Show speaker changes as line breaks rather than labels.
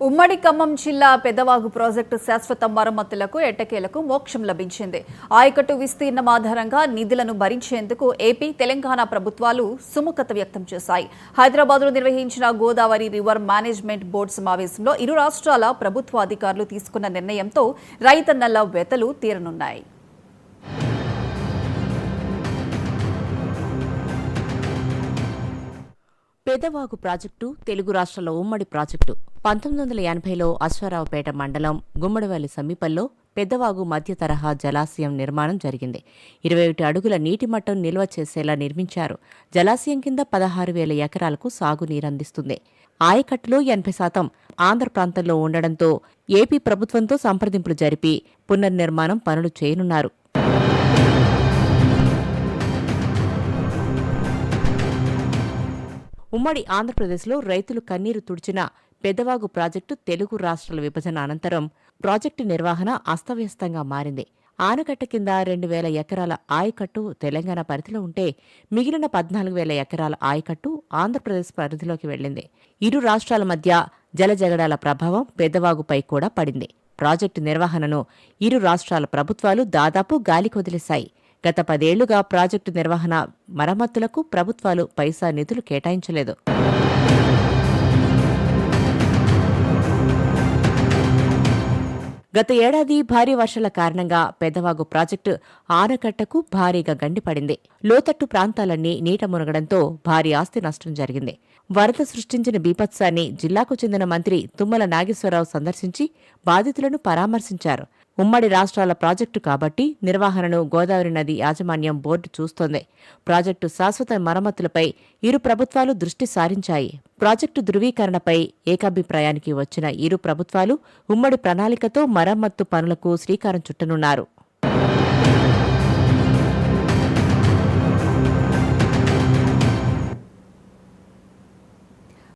ఉమ్మడి ఖమ్మం జిల్లా పెద్దవాగు ప్రాజెక్టు శాశ్వత మరమ్మతులకు ఎట్టకేలకు మోక్షం లభించింది. ఆయకట్టు విస్తీర్ణం ఆధారంగా నిధులను భరించేందుకు ఏపీ, తెలంగాణ ప్రభుత్వాలు సుముఖత వ్యక్తం చేశాయి. హైదరాబాద్లో నిర్వహించిన గోదావరి రివర్ మేనేజ్మెంట్ బోర్డు సమావేశంలో ఇరు రాష్ట్రాల ప్రభుత్వ అధికారులు తీసుకున్న నిర్ణయంతో రైతన్నల వెతలు తీరనున్నాయి.
పెదవాగు ప్రాజెక్టు తెలుగు రాష్ట్రాల ఉమ్మడి ప్రాజెక్టు 1980లో అశ్వారావుపేట మండలం గుమ్మడివల్లి సమీపంలో పెద్దవాగు మధ్య తరహా జలాశయం నిర్మాణం జరిగింది. 21 అడుగుల నీటి మట్టం నిల్వ చేసేలా నిర్మించారు. జలాశయం కింద 16,000 ఎకరాలకు సాగునీరందిస్తుంది. ఆయకట్టులో 80% ఆంధ్ర ప్రాంతంలో ఉండడంతో ఏపీ ప్రభుత్వంతో సంప్రదింపులు జరిపి పునర్నిర్మాణం పనులు చేయనున్నారు. ఉమ్మడి ఆంధ్రప్రదేశ్లో రైతులు కన్నీరు తుడిచిన పెద్దవాగు ప్రాజెక్టు తెలుగు రాష్ట్రాల విభజన అనంతరం ప్రాజెక్టు నిర్వహణ అస్తవ్యస్తంగా మారింది. ఆనకట్ట కింద 2,000 ఎకరాల ఆయకట్టు తెలంగాణ పరిధిలో ఉంటే మిగిలిన 14,000 ఎకరాల ఆయకట్టు ఆంధ్రప్రదేశ్ పరిధిలోకి వెళ్లింది. ఇరు రాష్ట్రాల మధ్య జలజగడాల ప్రభావం పెద్దవాగుపై కూడా పడింది. ప్రాజెక్టు నిర్వహణను ఇరు రాష్ట్రాల ప్రభుత్వాలు దాదాపు గాలికొదిలేశాయి. గత 10 ఏళ్లుగా ప్రాజెక్టు నిర్వహణ మరమ్మతులకు ప్రభుత్వాలు పైసా నిధులు కేటాయించలేదు. గత ఏడాది భారీ వర్షాల కారణంగా పెద్దవాగు ప్రాజెక్టు ఆనకట్టకు భారీగా గండిపడింది. లోతట్టు ప్రాంతాలన్నీ నీట మునగడంతో భారీ ఆస్తి నష్టం జరిగింది. వరద సృష్టించిన బీభత్సాన్ని జిల్లాకు చెందిన మంత్రి తుమ్మల నాగేశ్వరరావు సందర్శించి బాధితులను పరామర్శించారు. ఉమ్మడి రాష్ట్రాల ప్రాజెక్టు కాబట్టి నిర్వహణను గోదావరి నది యాజమాన్యం బోర్డు చూస్తోంది. ప్రాజెక్టు శాశ్వత మరమ్మతులపై ఇరు ప్రభుత్వాలు దృష్టి సారించాయి. ప్రాజెక్టు ధృవీకరణపై ఏకాభిప్రాయానికి వచ్చిన ఇరు ప్రభుత్వాలు ఉమ్మడి ప్రణాళికతో మరమ్మత్తు పనులకు శ్రీకారం చుట్టనున్నారు.